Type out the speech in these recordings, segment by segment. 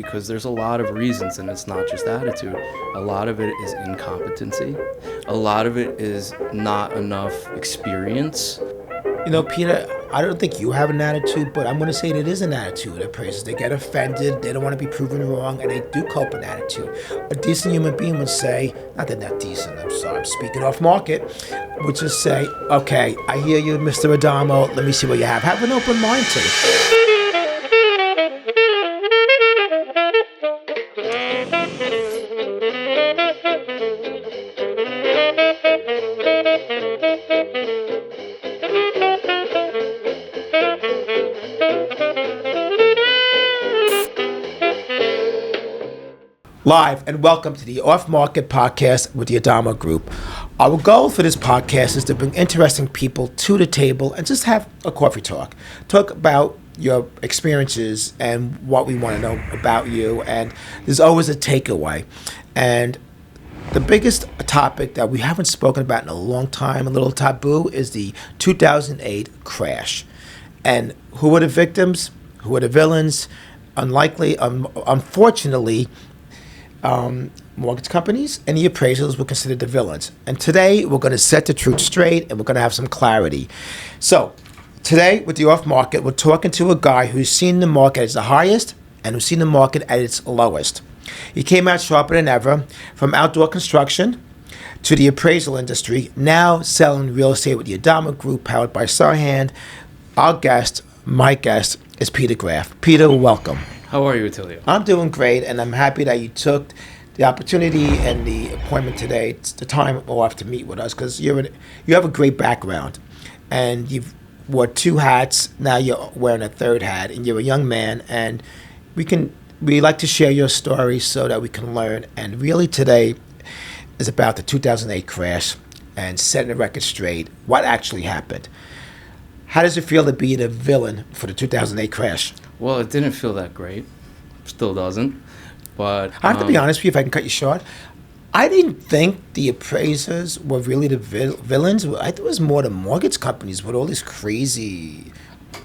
because there's a lot of reasons, and it's not just attitude. A lot of it is incompetency. A lot of it is not enough experience. You know, Peter, I don't think you have an attitude, but I'm going to say that it is an attitude. Appraisers, they get offended, they don't want to be proven wrong, and they do cope with attitude. A decent human being would say, not that they're decent, I'm sorry, I'm speaking off market, would just say, okay, I hear you, Mr. Adamo, let me see what you have. Have an open mind to it. Live and welcome to the Off Market Podcast with the Adamo Group. Our goal for this podcast is to bring interesting people to the table and just have a coffee talk. Talk about your experiences and what we want to know about you, and there's always a takeaway. And the biggest topic that we haven't spoken about in a long time, a little taboo, is the 2008 crash. And who were the victims? Who were the villains? Unfortunately, mortgage companies and the appraisers were considered the villains. And today we're going to set the truth straight and we're going to have some clarity. So today with the off market, we're talking to a guy who's seen the market at its highest and who's seen the market at its lowest. He came out sharper than ever from outdoor construction to the appraisal industry, now selling real estate with the Adamo Group powered by Sarhan. My guest is Peter Graf. Peter, welcome. How are you, Attilio? I'm doing great, and I'm happy that you took the opportunity and the appointment today, the time off to meet with us, because you have a great background, and you've wore two hats. Now you're wearing a third hat, and you're a young man, and we like to share your story so that we can learn. And really, today is about the 2008 crash and setting the record straight. What actually happened? How does it feel to be the villain for the 2008 crash? Well, it didn't feel that great. Still doesn't. But I have to be honest with you, if I can cut you short. I didn't think the appraisers were really the villains. I thought it was more the mortgage companies with all these crazy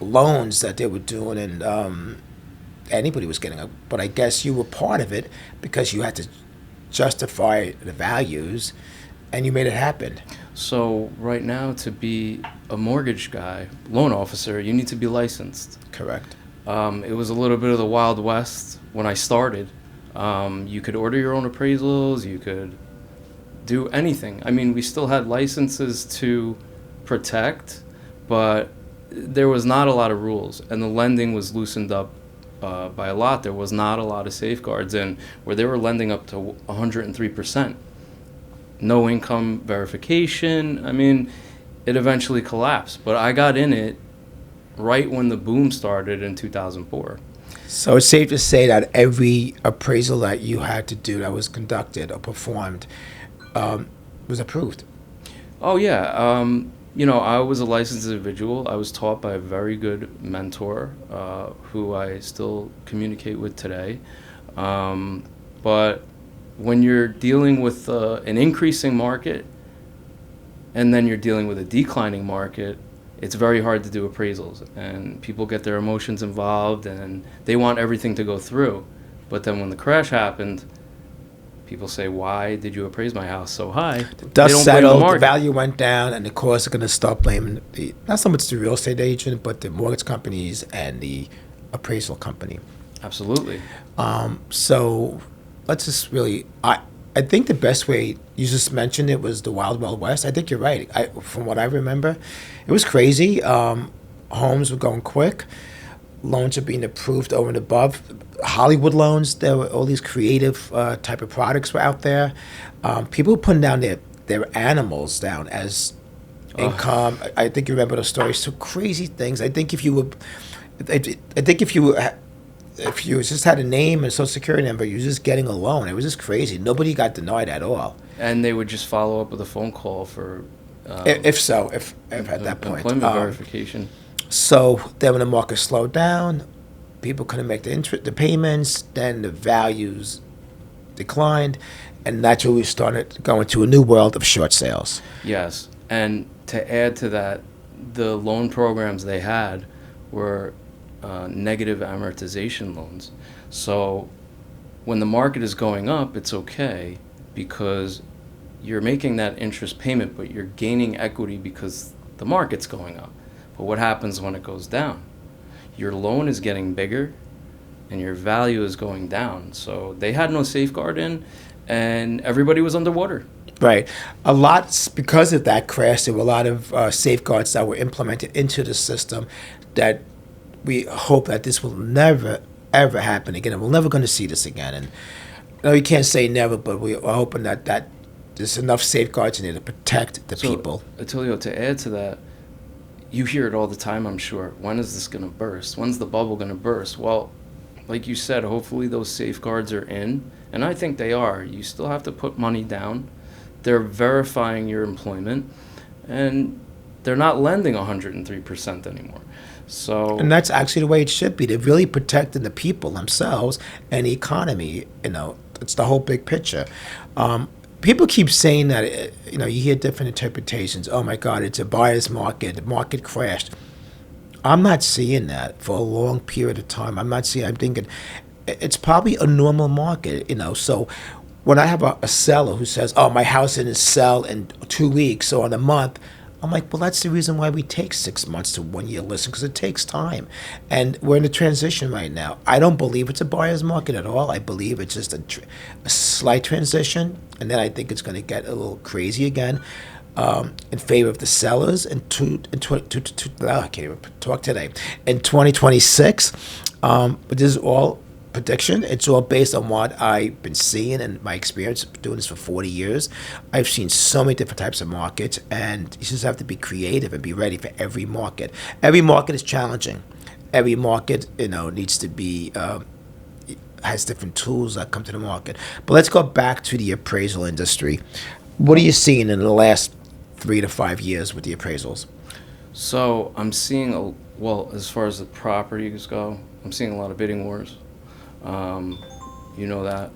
loans that they were doing, and anybody was getting. But I guess you were part of it because you had to justify the values, and you made it happen. So right now, to be a mortgage guy, loan officer, you need to be licensed. Correct. It was a little bit of the Wild West when I started. You could order your own appraisals. You could do anything. I mean, we still had licenses to protect, but there was not a lot of rules, and the lending was loosened up by a lot. There was not a lot of safeguards, and where they were lending up to 103%. No income verification. I mean, it eventually collapsed, but I got in it right when the boom started in 2004. So it's safe to say that every appraisal that you had to do that was conducted or performed was approved. Oh, yeah. I was a licensed individual. I was taught by a very good mentor who I still communicate with today. But when you're dealing with an increasing market and then you're dealing with a declining market, it's very hard to do appraisals, and people get their emotions involved and they want everything to go through. But then when the crash happened, people say, why did you appraise my house so high? The dust settled, the value went down, and the courts are going to start blaming not so much the real estate agent, but the mortgage companies and the appraisal company. Absolutely. So let's just really, I think the best way, you just mentioned it, was the Wild Wild West. I think you're right. From what I remember, it was crazy. Homes were going quick. Loans are being approved over and above. Hollywood loans, there were all these creative type of products were out there. People were putting down their animals down as income. I think you remember those stories. So crazy things. I think if you just had a name and social security number, you were just getting a loan. It was just crazy. Nobody got denied at all. And they would just follow up with a phone call for... if at that point. Employment verification. So then when the market slowed down, people couldn't make the payments, then the values declined, and that's when we started going to a new world of short sales. Yes, and to add to that, the loan programs they had were negative amortization loans. So when the market is going up, it's okay because you're making that interest payment, but you're gaining equity because the market's going up. But what happens when it goes down? Your loan is getting bigger and your value is going down. So they had no safeguard in, and everybody was underwater. Right. A lot, because of that crash, there were a lot of safeguards that were implemented into the system that we hope that this will never, ever happen again. And we're never going to see this again. And no, you can't say never, but we are hoping that there's enough safeguards in there to protect the people. Attilio, to add to that, you hear it all the time, I'm sure. When is this going to burst? When's the bubble going to burst? Well, like you said, hopefully those safeguards are in, and I think they are. You still have to put money down. They're verifying your employment, and they're not lending 103% anymore. So, and that's actually the way it should be. They're really protecting the people themselves and the economy. It's the whole big picture. People keep saying that, you hear different interpretations. Oh my God, it's a buyer's market. The market crashed. I'm not seeing that for a long period of time. I'm thinking it's probably a normal market, So when I have a seller who says, oh, my house didn't sell in 2 weeks or in a month, I'm like, well, that's the reason why we take 6 months to 1 year listing, because it takes time. And we're in a transition right now. I don't believe it's a buyer's market at all. I believe it's just a slight transition. And then I think it's going to get a little crazy again in favor of the sellers. I can't even talk today. In 2026, but this is all prediction. It's all based on what I've been seeing and my experience doing this for 40 years. I've seen so many different types of markets, and you just have to be creative and be ready for every market. Every market is challenging. Every market, needs to be has different tools that come to the market. But let's go back to the appraisal industry. What are you seeing in the last 3 to 5 years with the appraisals? So I'm seeing as far as the properties go, I'm seeing a lot of bidding wars. You know that.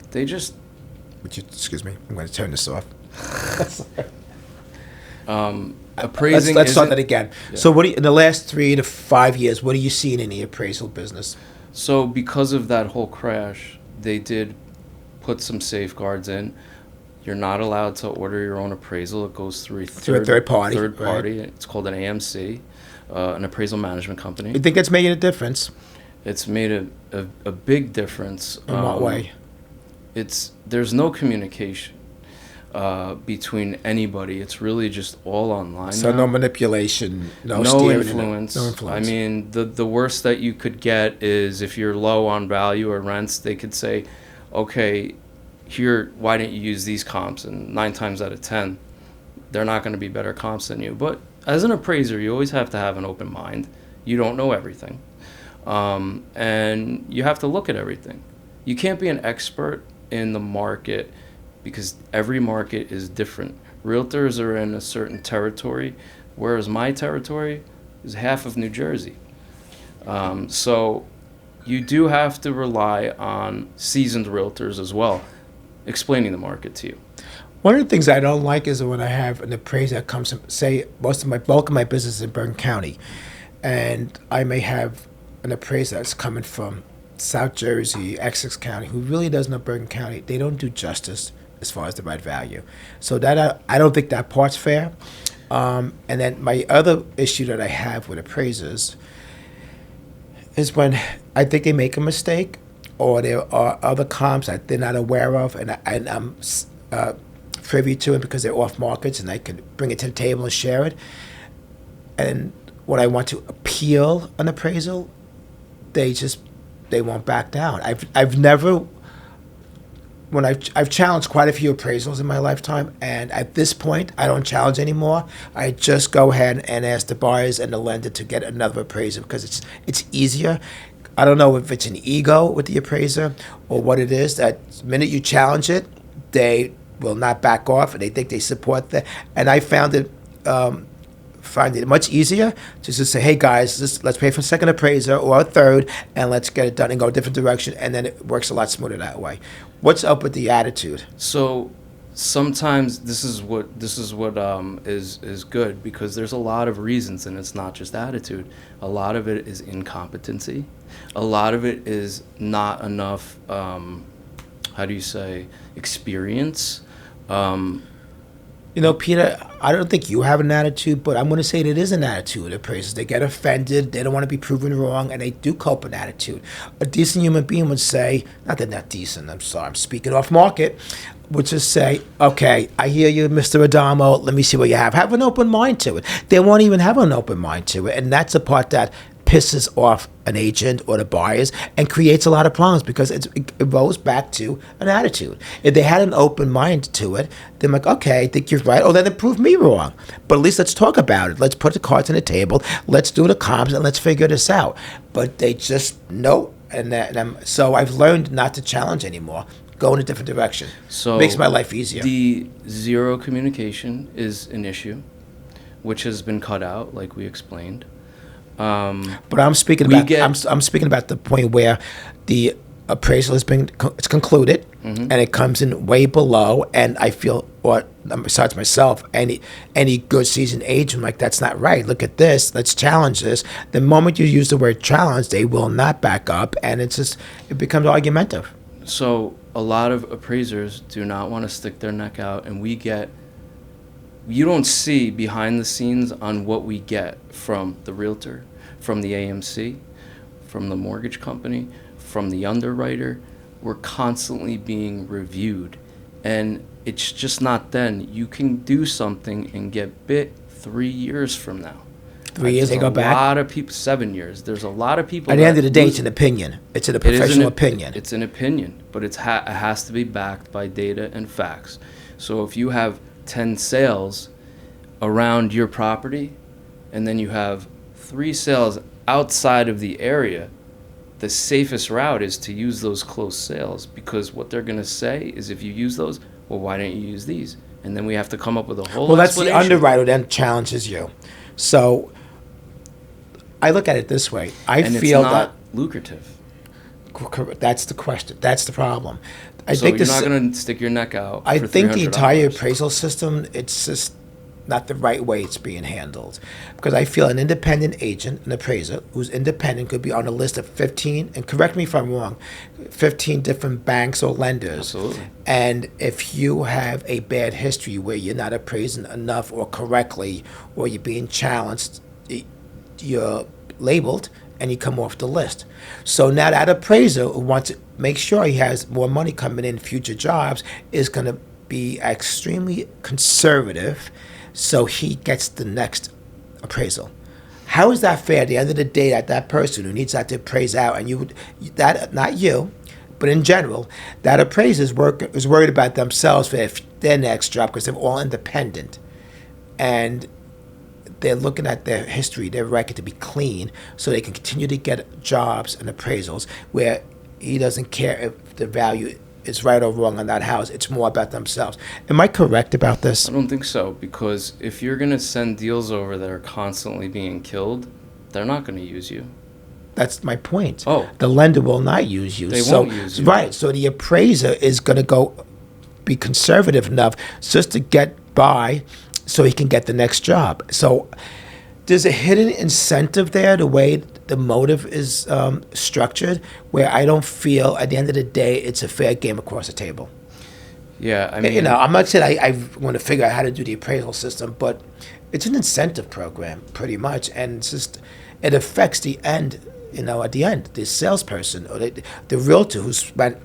They just... Excuse me, I'm going to turn this off. Appraising. Let's start that again. Yeah. So in the last 3 to 5 years, what are you seeing in the appraisal business? So because of that whole crash, they did put some safeguards in. You're not allowed to order your own appraisal. It goes through a third party. Right. It's called an AMC, an appraisal management company. You think it's making a difference? It's made a big difference. In what way? There's no communication between anybody. It's really just all online. So now. No manipulation, no influence. No influence. I mean, the worst that you could get is if you're low on value or rents, they could say, okay, here, why didn't you use these comps? And 9 times out of 10, they're not going to be better comps than you. But as an appraiser, you always have to have an open mind. You don't know everything. And you have to look at everything. You can't be an expert in the market because every market is different. Realtors are in a certain territory, whereas my territory is half of New Jersey. So you do have to rely on seasoned realtors as well, explaining the market to you. One of the things I don't like is when I have an appraiser that comes from, say, bulk of my business is in Bergen County, and I may have an appraiser that's coming from South Jersey, Essex County, who really doesn't know Bergen County. They don't do justice as far as the right value. So that I don't think that part's fair. And then my other issue that I have with appraisers is when I think they make a mistake or there are other comps that they're not aware of, and I'm privy to it because they're off markets and I can bring it to the table and share it. And when I want to appeal an appraisal, they won't back down. I've challenged quite a few appraisals in my lifetime, and at this point, I don't challenge anymore. I just go ahead and ask the buyers and the lender to get another appraiser because it's easier. I don't know if it's an ego with the appraiser or what it is. That the minute you challenge it, they will not back off, and they think they support that. And I found it much easier to just say, hey guys, let's pay for a second appraiser or a third, and let's get it done and go a different direction, and then it works a lot smoother that way. What's up with the attitude? So sometimes this is what is good, because there's a lot of reasons, and it's not just attitude. A lot of it is incompetency. A lot of it is not enough, how do you say, experience. Peter, I don't think you have an attitude, but I'm going to say that it is an attitude. Appraisers, they get offended, they don't want to be proven wrong, and they do cope with attitude. A decent human being would say, not that they're not decent, I'm sorry, I'm speaking off market, would just say, okay, I hear you, Mr. Adamo, let me see what you have. Have an open mind to it. They won't even have an open mind to it, and that's the part that pisses off an agent or the buyers and creates a lot of problems, because it goes back to an attitude. If they had an open mind to it, they're like, okay, I think you're right. Oh, then it proved me wrong. But at least let's talk about it. Let's put the cards on the table. Let's do the comps and let's figure this out. But they just no. So I've learned not to challenge anymore. Go in a different direction. So makes my life easier. The zero communication is an issue, which has been cut out, like we explained. But I'm speaking about I'm speaking about the point where the appraisal it's concluded, and it comes in way below, and I feel, or besides myself, any good seasoned agent, like, that's not right. Look at this. Let's challenge this. The moment you use the word challenge, they will not back up, and it becomes argumentative. So a lot of appraisers do not want to stick their neck out, and you don't see behind the scenes on what we get from the realtor, from the AMC, from the mortgage company, from the underwriter. We're constantly being reviewed, and it's just not then. You can do something and get bit 3 years from now. 3 years, they go back? A lot of people, 7 years. There's a lot of people. At the end of the day, it's an opinion. It's a professional opinion. It's an opinion, but it has to be backed by data and facts. So if you have 10 sales around your property, and then you have 3 sales outside of the area, the safest route is to use those close sales, because what they're going to say is, if you use those, well, why don't you use these? And then we have to come up with a whole that's the explanation. Underwriter then challenges you. So I look at it this way. And feel it's not that lucrative. That's the question. That's the problem. So you're not going to stick your neck out. I for think the entire $300. appraisal system, it's just not the right way it's being handled. Because I feel an independent agent, an appraiser, who's independent, could be on a list of 15, and correct me if I'm wrong, 15 different banks or lenders. Absolutely. And if you have a bad history where you're not appraising enough or correctly, or you're being challenged, you're labeled and you come off the list. So now that appraiser who wants to make sure he has more money coming in future jobs is going to be extremely conservative, so he gets the next appraisal. How is that fair at the end of the day, that person who needs that to appraise out, and not you, but in general, that appraiser is worried about themselves for their next job, because they're all independent, and they're looking at their history, their record, to be clean, so they can continue to get jobs and appraisals where he doesn't care if the value is right or wrong on that house. It's more about themselves. Am I correct about this? I don't think so, because if you're going to send deals over that are constantly being killed, they're not going to use you. That's my point. Oh. The lender will not use you. They won't use you. Right. So the appraiser is going to be conservative enough just to get by so he can get the next job. So there's a hidden incentive there, the way the motive is structured, where I don't feel at the end of the day it's a fair game across the table. Yeah, I mean, I'm not saying I want to figure out how to do the appraisal system, but it's an incentive program pretty much, and it's just, it affects the end. At the end, the salesperson or the realtor who spent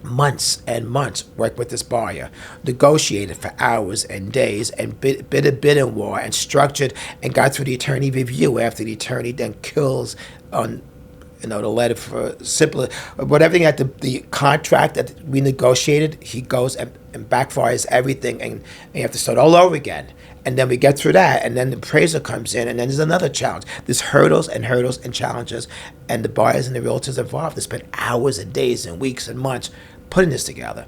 months and months worked with this buyer, negotiated for hours and days, and bid a bidding war, and structured and got through the attorney review after the attorney then kills on the letter for simpler, whatever at the contract that we negotiated, he goes and backfires everything, and you have to start all over again. And then we get through that, and then the appraiser comes in, and then there's another challenge. There's hurdles and challenges, and the buyers and the realtors involved, they spend hours and days and weeks and months putting this together.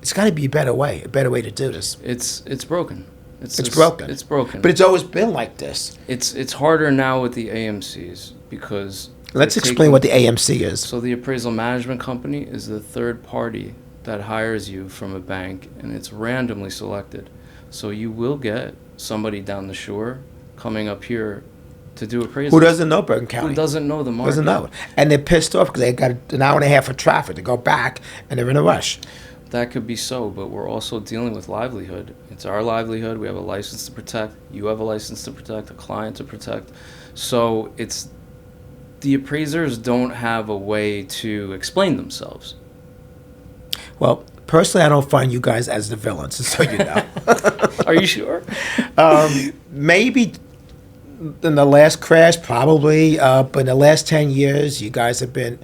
It's got to be a better way to do this. it's broken. It's broken. It's broken. But it's always been like this. It's harder now with the AMCs, because Let's explain what the AMC is. So the appraisal management company is the third party that hires you from a bank, and it's randomly selected. So you will get somebody down the shore coming up here to do appraisals. Who doesn't know Bergen County? Who doesn't know the market? Doesn't know. And they're pissed off because they got an hour and a half of traffic to go back, and they're in a rush. That could be so, but we're also dealing with livelihood. It's our livelihood. We have a license to protect. You have a license to protect, a client to protect. So it's the appraisers don't have a way to explain themselves. Well, personally, I don't find you guys as the villains, so you know. Are you sure? Maybe in the last crash, probably, but in the last 10 years, you guys have been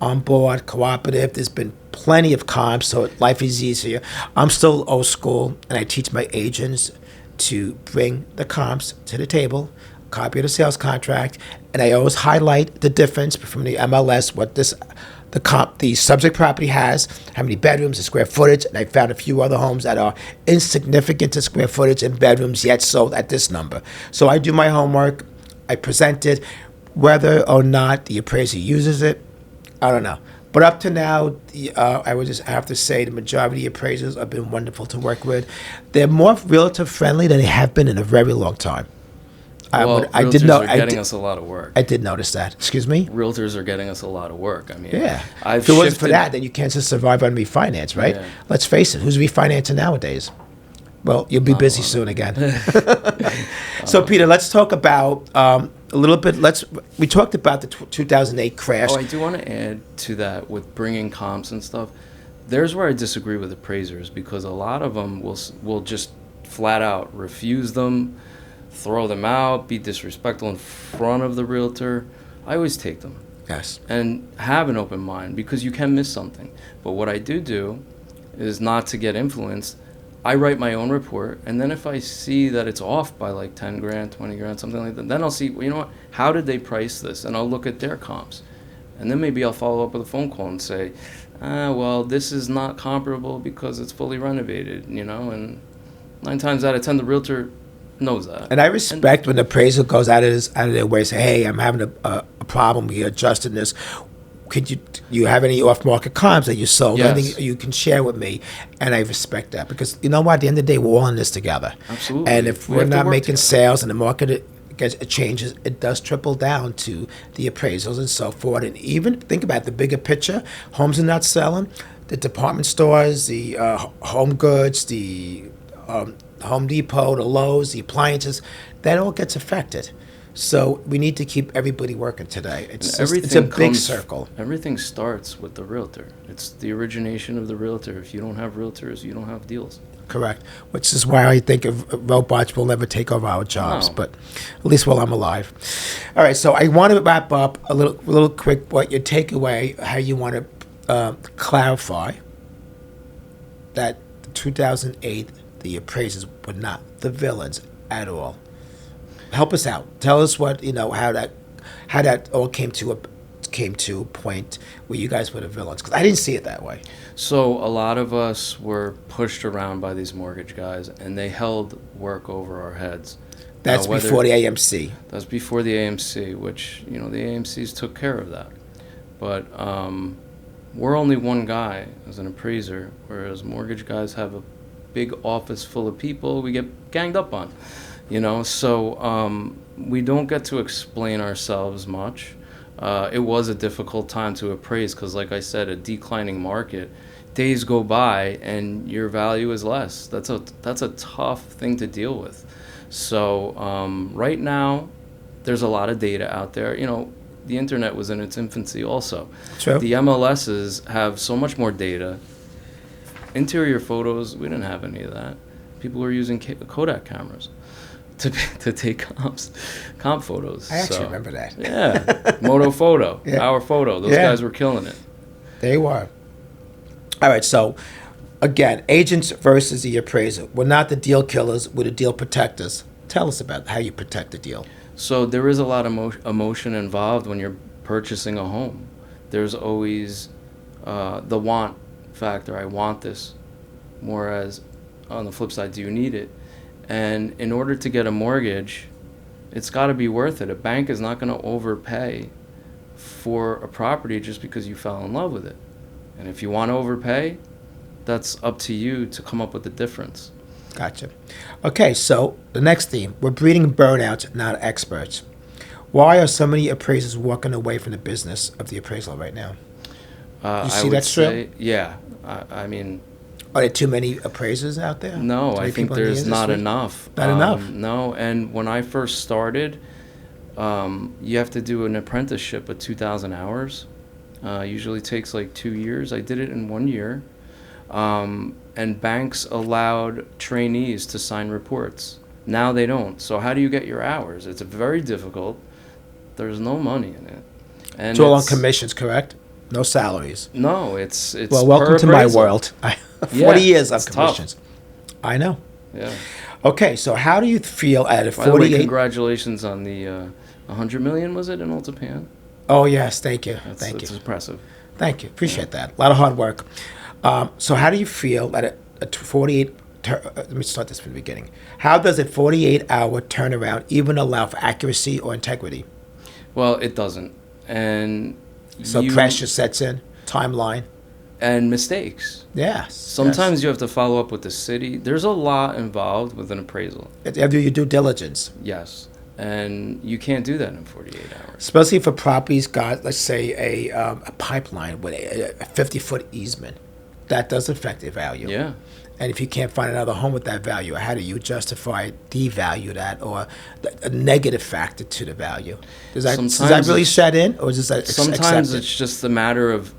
on board, cooperative. There's been plenty of comps, so life is easier. I'm still old school, and I teach my agents to bring the comps to the table, copy of the sales contract, and I always highlight the difference from the MLS, what the subject property has, how many bedrooms, the square footage, and I found a few other homes that are insignificant to square footage and bedrooms yet sold at this number. So I do my homework, I present it, whether or not the appraiser uses it, I don't know. But up to now, I would just have to say the majority of appraisers have been wonderful to work with. They're more realtor friendly than they have been in a very long time. Well, realtors are getting us a lot of work. I did notice that. Excuse me? Realtors are getting us a lot of work. I mean, yeah. I've if it wasn't for that, then you can't just survive on refinance, right? Yeah. Let's face it. Who's refinancing nowadays? Well, you'll be busy soon again. So, Peter, let's talk about a little bit. We talked about the 2008 crash. Oh, I do want to add to that with bringing comps and stuff. There's where I disagree with appraisers, because a lot of them will just flat out refuse them, throw them out, be disrespectful in front of the realtor. I always take them. Yes. And have an open mind, because you can miss something. But what I do is not to get influenced. I write my own report, and then if I see that it's off by like 10 grand, 20 grand, something like that, then I'll see, well, you know what, how did they price this? And I'll look at their comps. And then maybe I'll follow up with a phone call and say, well, this is not comparable because it's fully renovated, and 9 times out of 10, the realtor knows that. And I respect when the appraiser goes out of their way and say, hey, I'm having a problem, we adjusted this. Could you have any off-market comps that you sold? Yes. Anything you can share with me? And I respect that, because you know what? At the end of the day, we're all in this together. Absolutely. And if we're not making sales and the market it changes, it does trickle down to the appraisals and so forth. And even think about the bigger picture. Homes are not selling. The department stores, the home goods, the Home Depot, the Lowe's, the appliances, that all gets affected. So we need to keep everybody working today. It's a big circle. Everything starts with the realtor. It's the origination of the realtor. If you don't have realtors, you don't have deals. Correct. Which is why I think robots will never take over our jobs, but at least while I'm alive. All right, so I want to wrap up a little quick. What your takeaway? How you want to clarify that 2008, the appraisers were not the villains at all. Help us out. Tell us what how that all came to a point where you guys were the villains, because I didn't see it that way. So a lot of us were pushed around by these mortgage guys, and they held work over our heads. That's before the AMC. That's before the AMC, which the AMCs took care of that. But we're only one guy as an appraiser, whereas mortgage guys have a big office full of people we get ganged up on. So we don't get to explain ourselves much. It was a difficult time to appraise because, like I said, a declining market, days go by and your value is less. That's a tough thing to deal with. So right now, there's a lot of data out there. The internet was in its infancy also. True. The MLSs have so much more data. Interior photos, we didn't have any of that. People were using Kodak cameras to take comp photos. I actually remember that. Yeah, Moto Photo, Our Photo. Those guys were killing it. They were. All right, so again, agents versus the appraiser. We're not the deal killers, we're the deal protectors. Tell us about how you protect the deal. So there is a lot of emotion involved when you're purchasing a home. There's always the want factor. I want this. More as on the flip side, do you need it? And in order to get a mortgage, it's got to be worth it. A bank is not going to overpay for a property just because you fell in love with it. And if you want to overpay, that's up to you to come up with the difference. Gotcha. Okay, so the next theme, we're breeding burnout, not experts. Why are so many appraisers walking away from the business of the appraisal right now? You see that's true? Yeah. I mean, are there too many appraisers out there? No, I think there's not enough. Not enough? No, and when I first started, you have to do an apprenticeship of 2,000 hours. Usually takes like 2 years. I did it in 1 year. And banks allowed trainees to sign reports. Now they don't. So how do you get your hours? It's very difficult. There's no money in it. And it's all on commissions, correct? No salaries. No, it's well, welcome to my world. 40 years on commissions. Tough. I know. Yeah. Okay, so how do you feel at a 48? By the way, congratulations on the 100 million, was it, in Ultipan? Oh, yes, thank you. Thank you. It's impressive. Thank you. Appreciate that. A lot of hard work. So how do you feel at a 48, let me start this from the beginning. How does a 48-hour turnaround even allow for accuracy or integrity? Well, it doesn't. And so pressure sets in, timeline. And mistakes. Yes. Sometimes you have to follow up with the city. There's a lot involved with an appraisal. You have to do your due diligence. Yes. And you can't do that in 48 hours. Especially for properties got, let's say, a pipeline with a 50-foot easement. That does affect the value. Yeah. And if you can't find another home with that value, how do you justify devalue that or a negative factor to the value? Does that really set in, or is that sometimes accepted? It's just a matter of,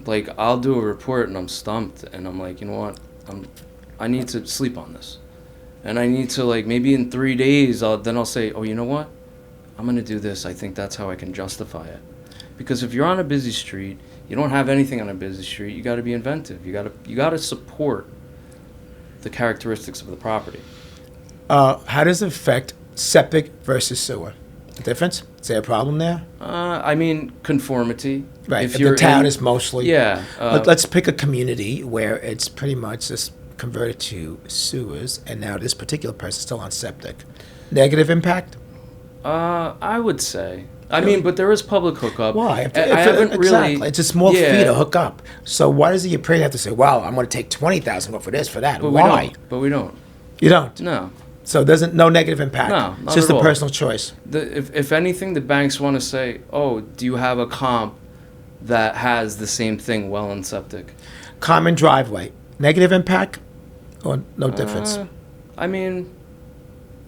like, I'll do a report and I'm stumped and I'm like, you know what, I need to sleep on this, and I need to, like, maybe in 3 days I'll say, oh, you know what, I'm gonna do this. I think that's how I can justify it, because if you're on a busy street, you don't have anything on a busy street. You got to be inventive. You got to support the characteristics of the property. How does it affect septic versus sewer? The difference? Is there a problem there? I mean, conformity. Right. If the town is mostly. Yeah. Let's pick a community where it's pretty much just converted to sewers, and now this particular person's still on septic. Negative impact? I would say. I mean, but there is public hookup. Why? Exactly. Really. It's a small fee to hook up. So why does the appraiser have to say, "Well, I'm going to take 20,000 for this, for that"? But why? We don't. You don't. No. So no negative impact. No, not it's just at a all. personal choice. If anything, the banks want to say, "Oh, do you have a comp that has the same thing, well and septic?" Common driveway, negative impact, or no difference? I mean.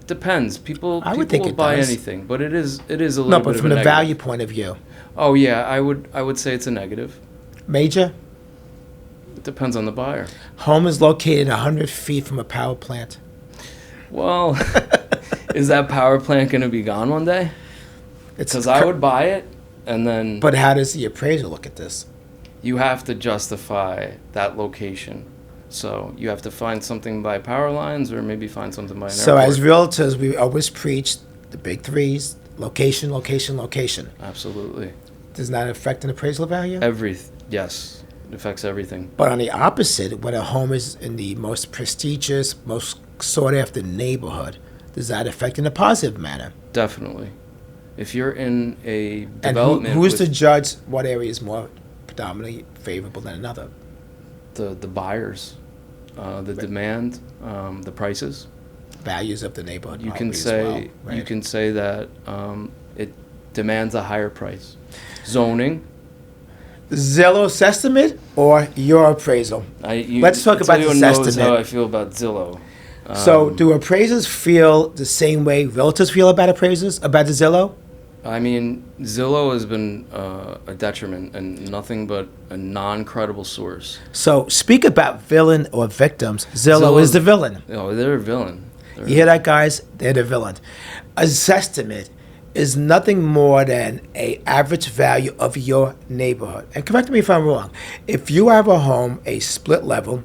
Depends. People think will it buy does. anything, but it is a little bit of a No, but from the negative. value point of view. Oh yeah, I would say it's a negative. Major? It depends on the buyer. Home is located 100 feet from a power plant. Well, is that power plant going to be gone one day? Because I would buy it, and then. But how does the appraiser look at this? You have to justify that location. So you have to find something by power lines, or maybe find something by an So airport. as realtors, we always preach the big threes: location, location, location. Absolutely. Does that affect an appraisal value? Yes, it affects everything. But on the opposite, when a home is in the most prestigious, most sought-after neighborhood, does that affect in a positive manner? Definitely. If you're in a And development, who's to judge what area is more predominantly favorable than another? the buyers, the demand, the prices. Values of the neighborhood. You can probably as say well, right? you can say that it demands a higher price. Zoning. Zillow's estimate or your appraisal? Let's talk about Attilio this knows estimate. how I feel about Zillow. So, do appraisers feel the same way realtors feel about appraisers, about the Zillow? I mean, Zillow has been a detriment and nothing but a non-credible source. So, speak about villain or victims. Zillow is the villain. Oh, they're a villain. You hear that, guys? They're the villain. A zestimate is nothing more than a average value of your neighborhood. And correct me if I'm wrong. If you have a home, a split level,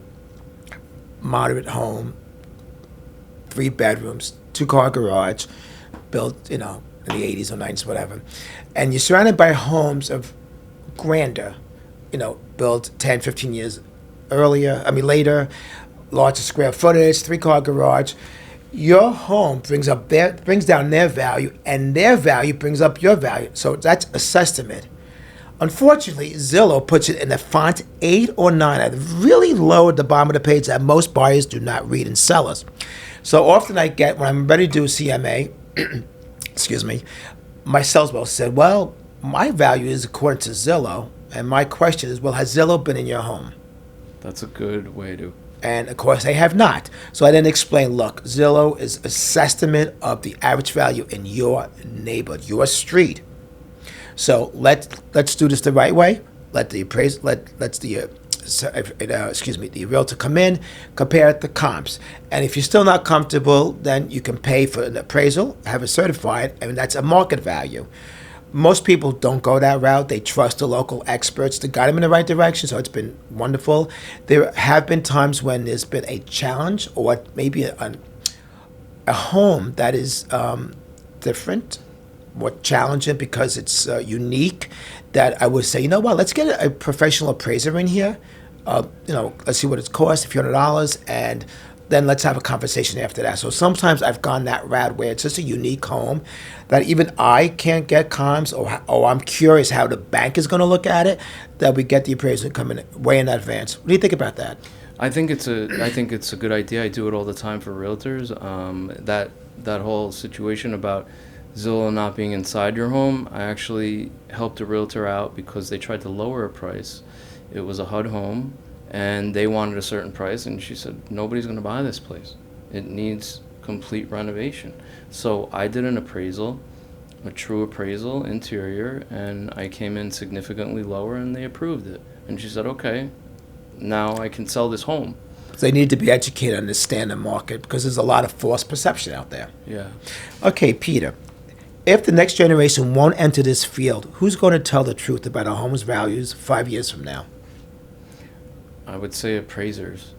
moderate home, 3 bedrooms, 2-car garage, built, in the 80s or 90s, whatever, and you're surrounded by homes of grander, built 10, 15 years later, larger square footage, 3-car garage, your home brings down their value, and their value brings up your value. So that's assessment. Unfortunately, Zillow puts it in the font 8 or 9 at really low at the bottom of the page that most buyers do not read and sellers. So often I get, when I'm ready to do a CMA, excuse me, my salesperson said, well, my value is according to Zillow. And my question is, well, has Zillow been in your home? That's a good way to. And of course, they have not. So I then explain, look, Zillow is a estimate of the average value in your neighborhood, your street. So let's do this the right way. Let the the realtor come in, compare the comps, and if you're still not comfortable, then you can pay for an appraisal, have it certified, and that's a market value. Most people don't go that route. They trust the local experts to guide them in the right direction, so it's been wonderful. There have been times when there's been a challenge or maybe a home that is different, more challenging because it's unique, that I would say, you know what, let's get a professional appraiser in here. Let's see what it costs, a few $100, and then let's have a conversation after that. So sometimes I've gone that route where it's just a unique home that even I can't get comps, or I'm curious how the bank is going to look at it, that we get the appraiser to come in way in advance. What do you think about that? I think it's a good idea. I do it all the time for realtors. That whole situation about Zillow not being inside your home, I actually helped a realtor out because they tried to lower a price. It was a HUD home, and they wanted a certain price, and she said, nobody's going to buy this place. It needs complete renovation. So I did an appraisal, a true appraisal, interior, and I came in significantly lower, and they approved it. And she said, okay, now I can sell this home. They need to be educated, understand the market, because there's a lot of false perception out there. Yeah. Okay, Peter, if the next generation won't enter this field, who's going to tell the truth about our home's values 5 years from now? I would say appraisers.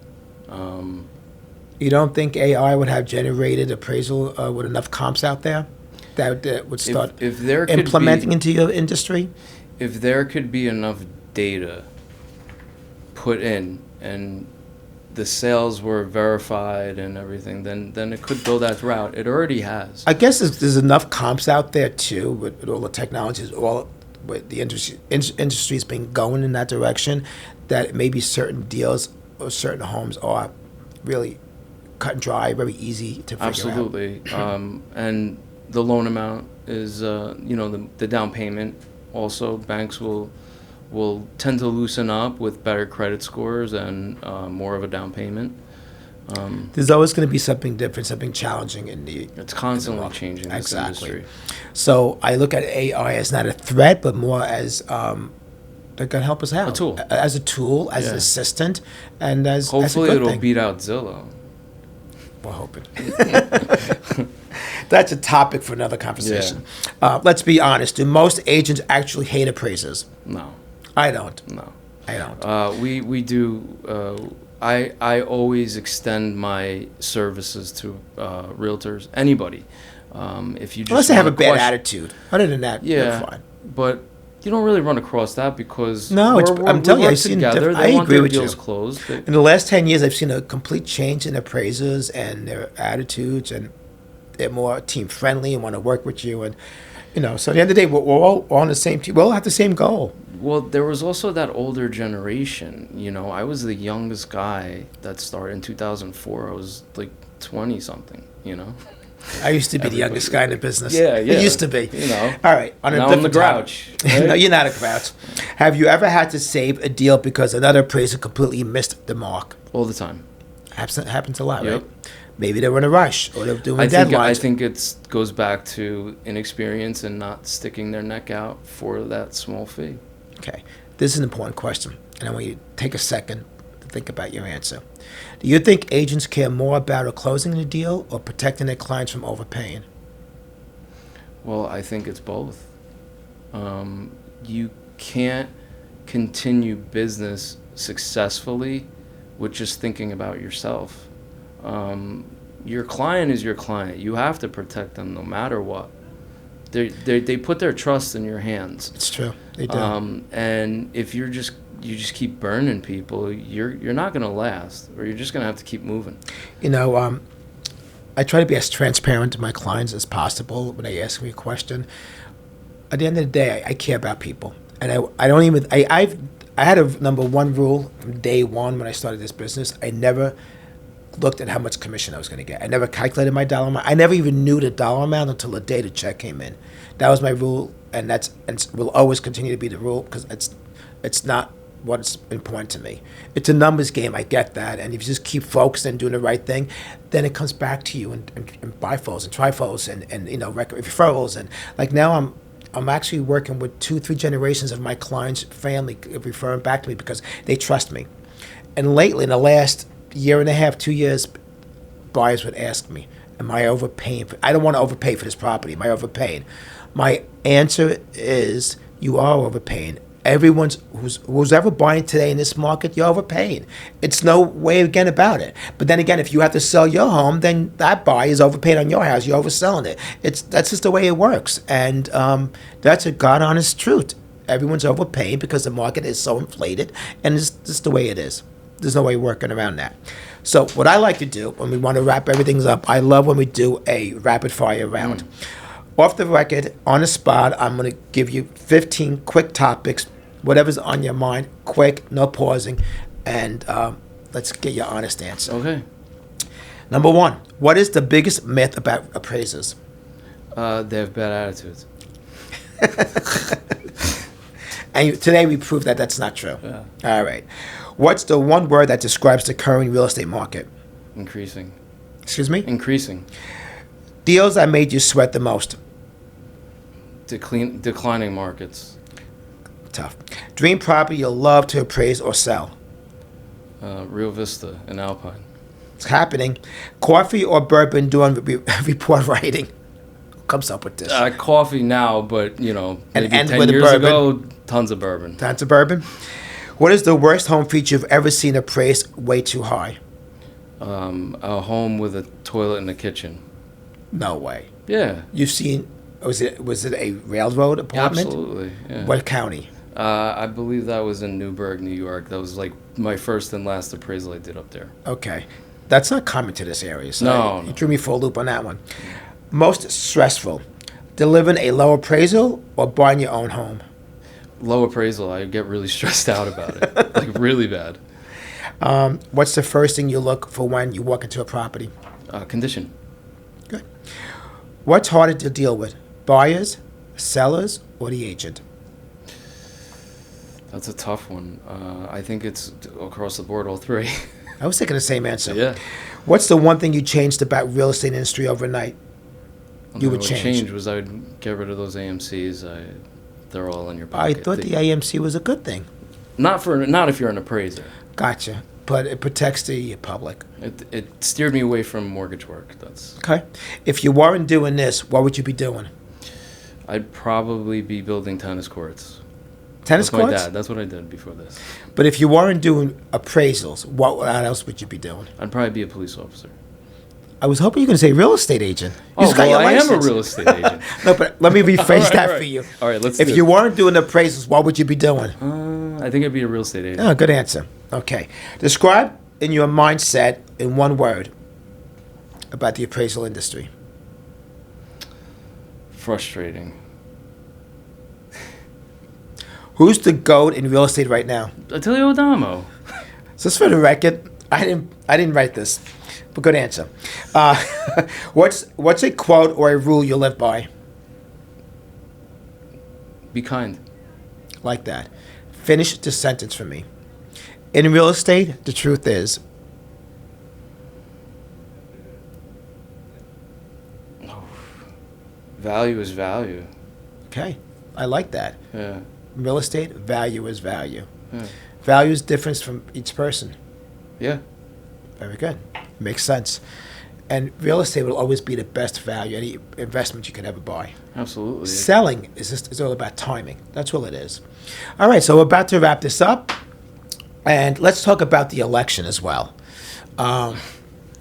You don't think AI would have generated appraisal with enough comps out there that would start if there could implementing into your industry? If there could be enough data put in and the sales were verified and everything, then it could go that route. It already has. I guess there's enough comps out there too, with all the technologies, all with the industry's been going in that direction, that maybe certain deals or certain homes are really cut and dry, very easy to figure Absolutely. And the loan amount is, the down payment. Also, banks will tend to loosen up with better credit scores and more of a down payment. There's always going to be something different, something challenging in the. It's constantly changing this industry. So I look at AI as not a threat, but more as they're going to help us out. A tool. As a tool, as an assistant, and as hopefully as a good it'll thing. beat out Zillow. We're hoping. That's a topic for another conversation. Yeah. Let's be honest. Do most agents actually hate appraisers? No. I don't. No. I don't. We do. I always extend my services to realtors. Anybody. If you just unless they have a bad attitude. Other than that, they're fine. But you don't really run across that because I'm telling you, I've seen together. I agree with you. Closed. In the last 10 years, I've seen a complete change in appraisers and their attitudes, and they're more team friendly and want to work with you. And so at the end of the day, we're all on the same team. We all have the same goal. Well, there was also that older generation. I was the youngest guy that started in 2004. I was like 20 something. I used to be the youngest guy in the business. Yeah. It used to be. All right. Now I'm the grouch. Right? No, you're not a grouch. Have you ever had to save a deal because another appraiser completely missed the mark? All the time. Happens a lot, Yep. right? Maybe they were in a rush or they're doing deadlines. I think it goes back to inexperience and not sticking their neck out for that small fee. Okay. This is an important question, and I want you to take a second to think about your answer. Do you think agents care more about closing the deal or protecting their clients from overpaying? Well, I think it's both. You can't continue business successfully with just thinking about yourself. Your client is your client. You have to protect them no matter what. They put their trust in your hands. It's true. They do. And if you just keep burning people, you're not going to last, or you're just going to have to keep moving. I try to be as transparent to my clients as possible when they ask me a question. At the end of the day, I care about people. And I don't even I had a number one rule from day one when I started this business. I never looked at how much commission I was going to get. I never calculated my dollar amount. I never even knew the dollar amount until the day the check came in. That was my rule, and will always continue to be the rule because it's not what's important to me. It's a numbers game. I get that, and if you just keep focused and doing the right thing, then it comes back to you and bifolds and trifolds and record referrals, and like now I'm actually working with 2-3 generations of my clients' family referring back to me because they trust me. And lately, in the last year and a half, 2 years, buyers would ask me, am I overpaying? I don't want to overpay for this property. Am I overpaying? My answer is, you are overpaying. Who's ever buying today in this market, you're overpaying. It's no way again about it. But then again, if you have to sell your home, then that buyer is overpaid on your house. You're overselling it. That's just the way it works. And that's a God honest truth. Everyone's overpaying because the market is so inflated, and it's just the way it is. There's no way working around that. So what I like to do when we want to wrap everything up, I love when we do a rapid fire round. Off the record, on the spot, I'm going to give you 15 quick topics, whatever's on your mind, quick, no pausing, and let's get your honest answer. Okay. Number one, what is the biggest myth about appraisers? They have bad attitudes. And today we proved that that's not true. Yeah. All right. What's the one word that describes the current real estate market? Increasing. Excuse me? Increasing. Deals that made you sweat the most? Declining markets. Tough. Dream property you'll love to appraise or sell? Rio Vista in Alpine. It's happening. Coffee or bourbon doing report writing? Who comes up with this? Coffee now, but maybe and 10 with years bourbon. ago, tons of bourbon. Tons of bourbon. What is the worst home feature you've ever seen appraised way too high? A home with a toilet and a kitchen. No way. Yeah. You've seen? Was it a railroad apartment? Absolutely. Yeah. What county? I believe that was in Newburgh, New York. That was like my first and last appraisal I did up there. Okay. That's not common to this area. So No. You threw me for a loop on that one. Most stressful, delivering a low appraisal or buying your own home? Low appraisal, I get really stressed out about it. Like really bad. What's the first thing you look for when you walk into a property? Condition. Good. What's harder to deal with, buyers, sellers, or the agent? That's a tough one. I think it's across the board, all three. I was thinking the same answer. Yeah. What's the one thing you changed about real estate industry overnight? You would What change. change was I would get rid of those AMCs. They're all in your I pocket. thought the AMC was a good thing. Not if you're an appraiser. Gotcha. But it protects the public. It steered me away from mortgage work. That's. Okay. If you weren't doing this, what would you be doing? I'd probably be building tennis courts. Tennis That's courts? my dad. That's what I did before this. But if you weren't doing appraisals, what else would you be doing? I'd probably be a police officer. I was hoping you were going to say real estate agent. You just got well, your I am a license. real estate agent. No, but let me rephrase All right, that all right. for you. All right, let's If do you it. weren't doing appraisals, what would you be doing? I think I'd be a real estate agent. Oh, good answer. Okay. Describe in your mindset in one word about the appraisal industry. Frustrating. Who's the GOAT in real estate right now? Attilio Adamo. So just for the record, I didn't write this, but good answer. What's a quote or a rule you live by? Be kind. Like that. Finish the sentence for me. In real estate, the truth is. Value is value. Okay, I like that. Yeah. In real estate, value is value. Yeah. Value is different from each person. Yeah. Very good. Makes sense. And real estate will always be the best value, any investment you can ever buy. Absolutely. Selling is all about timing. That's all it is. All right, so we're about to wrap this up. And let's talk about the election as well. I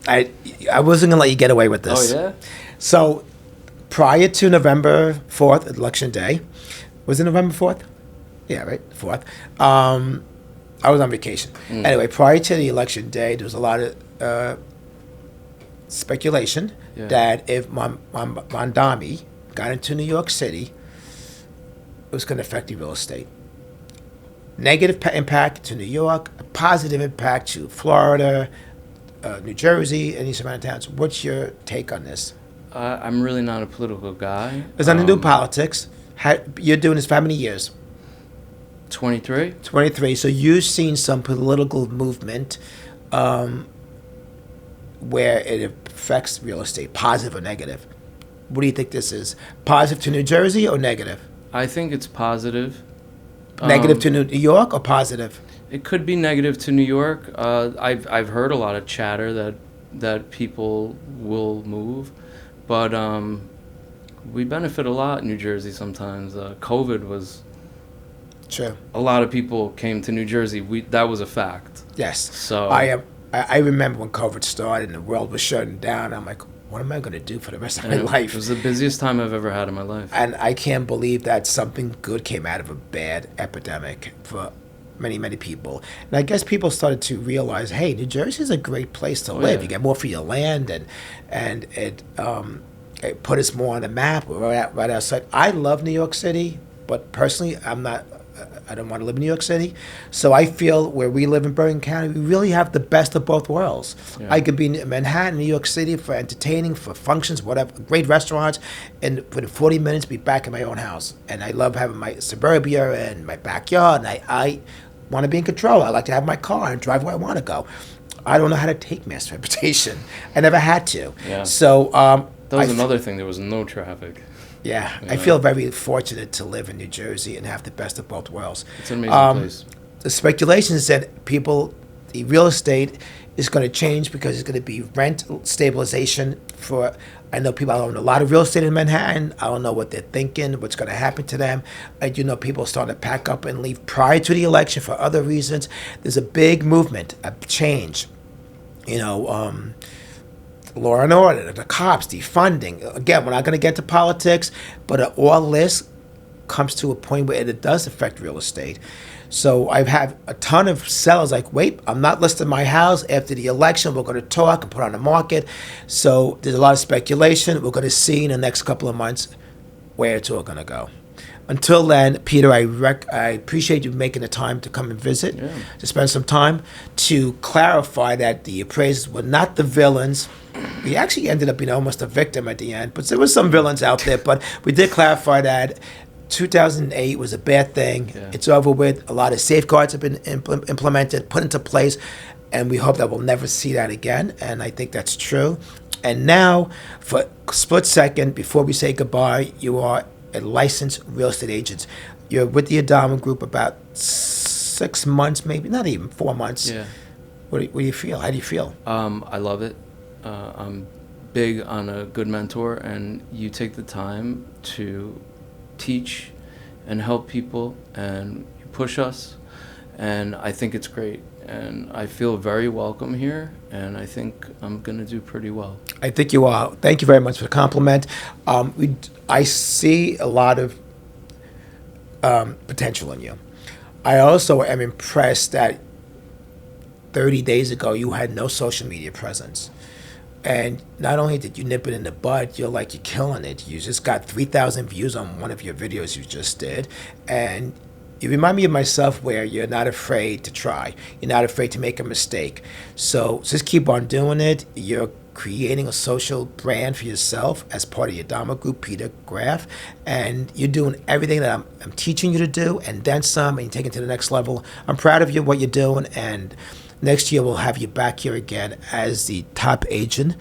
wasn't going to let you get away with this. Oh, yeah? So prior to November 4th, Election Day, was it November 4th? Yeah, right, 4th. I was on vacation. Anyway, prior to the Election Day, there was a lot of speculation that if Mondami got into New York City, it was going to affect the real estate. negative impact to New York, a positive impact to Florida, New Jersey, and these surrounding towns. What's your take on this? I'm really not a political guy. There's nothing to do with politics. You're doing this for how many years? 23. 23. So you've seen some political movement where it affects real estate, positive or negative. What do you think this is? Positive to New Jersey or negative? I think it's positive. Negative to New York or positive? It could be negative to New York. I've heard a lot of chatter that people will move, but we benefit a lot in New Jersey sometimes. COVID was. True. A lot of people came to New Jersey. That was a fact. Yes. So I remember when COVID started and the world was shutting down. I'm like, what am I going to do for the rest of my life? It was the busiest time I've ever had in my life. And I can't believe that something good came out of a bad epidemic for many, many people. And I guess people started to realize, hey, New Jersey is a great place to live. Yeah. You get more for your land, and it put us more on the map right outside. I love New York City, but personally, I don't want to live in New York City. So I feel where we live in Bergen County, we really have the best of both worlds. Yeah. I could be in Manhattan, New York City for entertaining, for functions, whatever, great restaurants, and within 40 minutes be back in my own house. And I love having my suburbia and my backyard, and I want to be in control. I like to have my car and drive where I want to go. I don't know how to take mass transportation. I never had to. Yeah. So that was another thing. There was no traffic. Yeah, I feel very fortunate to live in New Jersey and have the best of both worlds. It's an amazing place. The speculation is that the real estate is going to change because it's going to be rent stabilization I know people own a lot of real estate in Manhattan. I don't know what they're thinking, what's going to happen to them. I do know people starting to pack up and leave prior to the election for other reasons. There's a big movement, a change. Law and order, the cops, defunding. Again, we're not going to get to politics, but all this comes to a point where it does affect real estate. So I've had a ton of sellers like, wait, I'm not listing my house. After the election, we're going to talk and put it on the market. So there's a lot of speculation. We're going to see in the next couple of months where it's all going to go. Until then, Peter, I appreciate you making the time to come and visit, to spend some time, to clarify that the appraisers were not the villains. We actually ended up being almost a victim at the end, but there were some villains out there. But we did clarify that 2008 was a bad thing. Yeah. It's over with. A lot of safeguards have been implemented, put into place, and we hope that we'll never see that again. And I think that's true. And now, for a split second, before we say goodbye, you are a licensed real estate agent. You're with the Adamo Group about 6 months, maybe, not even 4 months. Yeah. What do you feel? How do you feel? I love it. I'm big on a good mentor, and you take the time to teach and help people, and you push us, and I think it's great. And I feel very welcome here, and I think I'm going to do pretty well. I think you are. Thank you very much for the compliment. I see a lot of potential in you. I also am impressed that 30 days ago you had no social media presence. And not only did you nip it in the bud, you're killing it. You just got 3,000 views on one of your videos you just did. And you remind me of myself, where you're not afraid to try. You're not afraid to make a mistake. So just keep on doing it. You're creating a social brand for yourself as part of your Adamo Group, Peter Graf. And you're doing everything that I'm teaching you to do, and then some, and you're taking it to the next level. I'm proud of you, what you're doing, and next year we'll have you back here again as the top agent,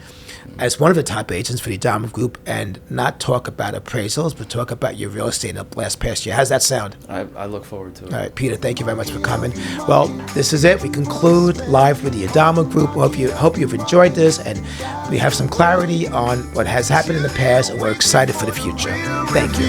as one of the top agents for the Adamo Group, and not talk about appraisals, but talk about your real estate in the last past year. How's that sound? I look forward to it. All right, Peter, thank you very much for coming. Well, this is it. We conclude live with the Adamo Group. Hope you've enjoyed this, and we have some clarity on what has happened in the past, and we're excited for the future. Thank you.